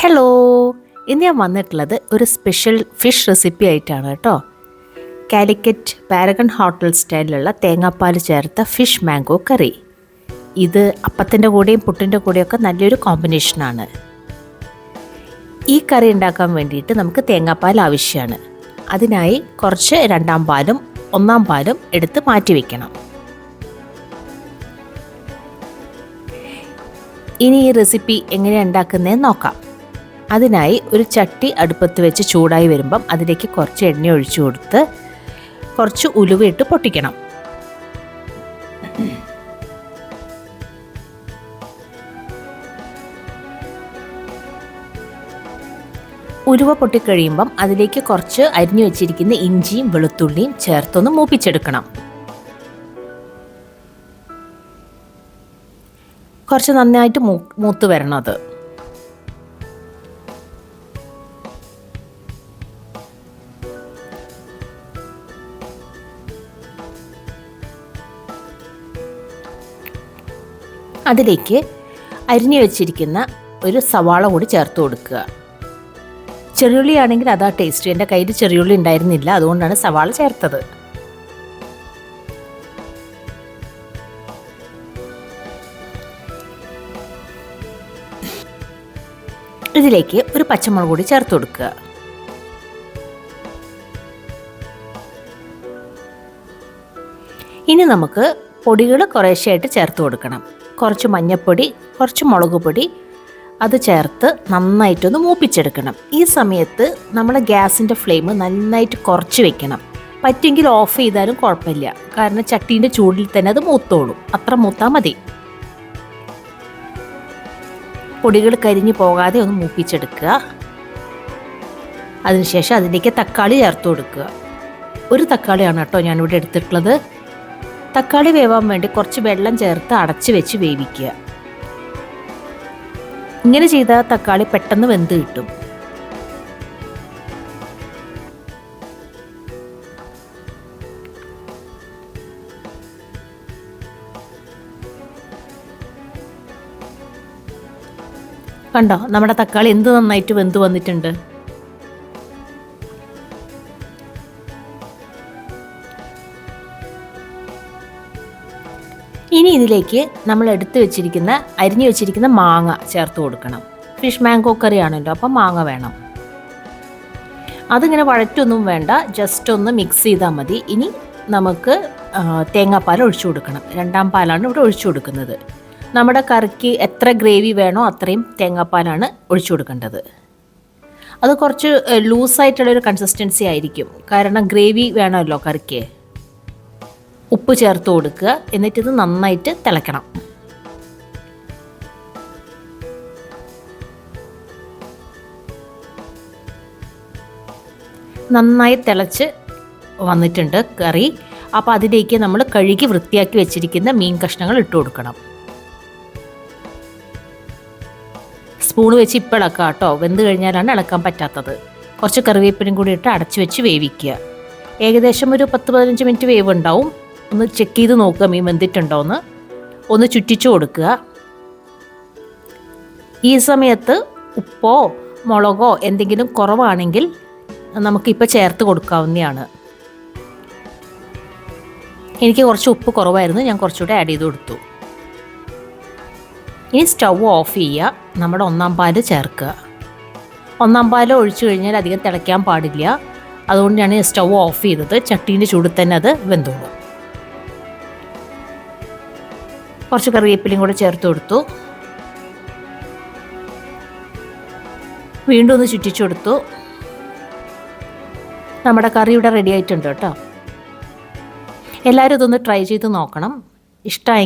Hello, ഇന്ന് ഞാൻ വന്നിട്ടുള്ളത് ഒരു സ്പെഷ്യൽ ഫിഷ് റെസിപ്പി ആയിട്ടാണ് കേട്ടോ. കാലിക്കറ്റ് പാരഗൺ ഹോട്ടൽ സ്റ്റൈലിലുള്ള തേങ്ങാപ്പാൽ ചേർത്ത ഫിഷ് മാംഗോ കറി. ഇത് അപ്പത്തിൻ്റെ കൂടെയും പുട്ടിൻ്റെ കൂടെയൊക്കെ നല്ലൊരു കോമ്പിനേഷനാണ്. ഈ കറി ഉണ്ടാക്കാൻ വേണ്ടിയിട്ട് നമുക്ക് തേങ്ങാപ്പാൽ ആവശ്യമാണ്. അതിനായി കുറച്ച് രണ്ടാം പാലും ഒന്നാം പാലും എടുത്ത് മാറ്റി വയ്ക്കണം. ഇനി ഈ റെസിപ്പി എങ്ങനെയാണ് ഉണ്ടാക്കുന്നതെന്ന് നോക്കാം. അതിനായി ഒരു ചട്ടി അടുപ്പത്ത് വെച്ച് ചൂടായി വരുമ്പം അതിലേക്ക് കുറച്ച് എണ്ണ ഒഴിച്ചു കൊടുത്ത് കുറച്ച് ഉലുവയിട്ട് പൊട്ടിക്കണം. ഉലുവ പൊട്ടിക്കഴിയുമ്പം അതിലേക്ക് കുറച്ച് അരിഞ്ഞു വെച്ചിരിക്കുന്ന ഇഞ്ചിയും വെളുത്തുള്ളിയും ചേർത്തൊന്ന് മൂപ്പിച്ചെടുക്കണം. കുറച്ച് നന്നായിട്ട് മൂത്ത് വരണം അത്. അതിലേക്ക് അരിഞ്ഞു വെച്ചിരിക്കുന്ന ഒരു സവാള കൂടി ചേർത്ത് കൊടുക്കുക. ചെറിയുള്ളി ആണെങ്കിൽ അതാ ടേസ്റ്റ്. എൻ്റെ കയ്യിൽ ചെറിയുള്ളി ഉണ്ടായിരുന്നില്ല, അതുകൊണ്ടാണ് സവാള ചേർത്തത്. ഇതിലേക്ക് ഒരു പച്ചമുളക് കൂടി ചേർത്ത് കൊടുക്കുക. ഇനി നമുക്ക് പൊടികൾ കുറേശ്ശെയായിട്ട് ചേർത്ത് കൊടുക്കണം. കുറച്ച് മഞ്ഞൾപ്പൊടി, കുറച്ച് മുളക് പൊടി, അത് ചേർത്ത് നന്നായിട്ടൊന്ന് മൂപ്പിച്ചെടുക്കണം. ഈ സമയത്ത് നമ്മുടെ ഗ്യാസിൻ്റെ ഫ്ലെയിം നന്നായിട്ട് കുറച്ച് വെക്കണം. പറ്റുമെങ്കിൽ ഓഫ് ചെയ്താലും കുഴപ്പമില്ല, കാരണം ചട്ടീൻ്റെ ചൂടിൽ തന്നെ അത് മൂത്തോളും. അത്ര മൂത്താൽ മതി. പൊടികൾ കരിഞ്ഞു പോകാതെ ഒന്ന് മൂപ്പിച്ചെടുക്കുക. അതിനുശേഷം അതിലേക്ക് തക്കാളി ചേർത്ത് കൊടുക്കുക. ഒരു തക്കാളിയാണ് കേട്ടോ ഞാനിവിടെ എടുത്തിട്ടുള്ളത്. തക്കാളി വേവാൻ വേണ്ടി കുറച്ച് വെള്ളം ചേർത്ത് അടച്ച് വെച്ച് വേവിക്കുക. ഇങ്ങനെ ചെയ്താൽ തക്കാളി പെട്ടെന്ന് വെന്ത് കിട്ടും. കണ്ടോ, നമ്മുടെ തക്കാളി എന്ത് നന്നായിട്ട് വെന്ത് വന്നിട്ടുണ്ട്. ഇനി ഇതിലേക്ക് നമ്മൾ അരിഞ്ഞു വെച്ചിരിക്കുന്ന മാങ്ങ ചേർത്ത് കൊടുക്കണം. ഫിഷ് മാംഗോ കറി ആണല്ലോ, അപ്പം മാങ്ങ വേണം. അതിങ്ങനെ വഴറ്റൊന്നും വേണ്ട, ജസ്റ്റ് ഒന്ന് മിക്സ് ചെയ്താൽ മതി. ഇനി നമുക്ക് തേങ്ങാപ്പാൽ ഒഴിച്ചു കൊടുക്കണം. രണ്ടാം പാലാണ് ഇവിടെ ഒഴിച്ചു കൊടുക്കുന്നത്. നമ്മുടെ കറിക്ക് എത്ര ഗ്രേവി വേണോ അത്രയും തേങ്ങാപ്പാലാണ് ഒഴിച്ചു കൊടുക്കേണ്ടത്. അത് കുറച്ച് ലൂസായിട്ടുള്ളൊരു കൺസിസ്റ്റൻസി ആയിരിക്കും, കാരണം ഗ്രേവി വേണമല്ലോ കറിക്ക്. ഉപ്പ് ചേർത്ത് കൊടുക്കുക. എന്നിട്ടിത് നന്നായിട്ട് തിളയ്ക്കണം. നന്നായി തിളച്ച് വന്നിട്ടുണ്ട് കറി. അപ്പോൾ അതിലേക്ക് നമ്മൾ കഴുകി വൃത്തിയാക്കി വെച്ചിരിക്കുന്ന മീൻ കഷ്ണങ്ങൾ ഇട്ട് കൊടുക്കണം. സ്പൂൺ വെച്ച് ഇപ്പം ഇളക്കുക കേട്ടോ, വെന്ത് കഴിഞ്ഞാലാണ് ഇളക്കാൻ പറ്റാത്തത്. കുറച്ച് കറിവേപ്പിനും കൂടി ഇട്ട് അടച്ചു വെച്ച് വേവിക്കുക. ഏകദേശം ഒരു 10-15 മിനിറ്റ് വേവ് ഉണ്ടാവും. ഒന്ന് ചെക്ക് ചെയ്ത് നോക്കുക മീൻ വെന്തിട്ടുണ്ടോയെന്ന്. ഒന്ന് ചുറ്റിച്ചു കൊടുക്കുക. ഈ സമയത്ത് ഉപ്പോ മുളകോ എന്തെങ്കിലും കുറവാണെങ്കിൽ നമുക്കിപ്പോൾ ചേർത്ത് കൊടുക്കാവുന്നതാണ്. എനിക്ക് കുറച്ച് ഉപ്പ് കുറവായിരുന്നു, ഞാൻ കുറച്ചുകൂടെ ആഡ് ചെയ്ത് കൊടുത്തു. ഇനി സ്റ്റൗ ഓഫ് ചെയ്യുക. നമ്മുടെ ഒന്നാം പാല് ചേർക്കുക. ഒന്നാം പാൽ ഒഴിച്ചു കഴിഞ്ഞാൽ അധികം തിളയ്ക്കാൻ പാടില്ല, അതുകൊണ്ടാണ് സ്റ്റൗ ഓഫ് ചെയ്തത്. ചട്ടീൻ്റെ ചൂടിൽ തന്നെ അത് വെന്തോളും. കുറച്ച് കറിവേപ്പിലയും കൂടെ ചേർത്ത് കൊടുത്തു. വീണ്ടും ഒന്ന് ചുറ്റിച്ചു കൊടുത്തു. നമ്മുടെ കറി ഇവിടെ റെഡി ആയിട്ടുണ്ട് കേട്ടോ. എല്ലാവരും ഇതൊന്ന് ട്രൈ ചെയ്ത് നോക്കണം. ഇഷ്ടമായി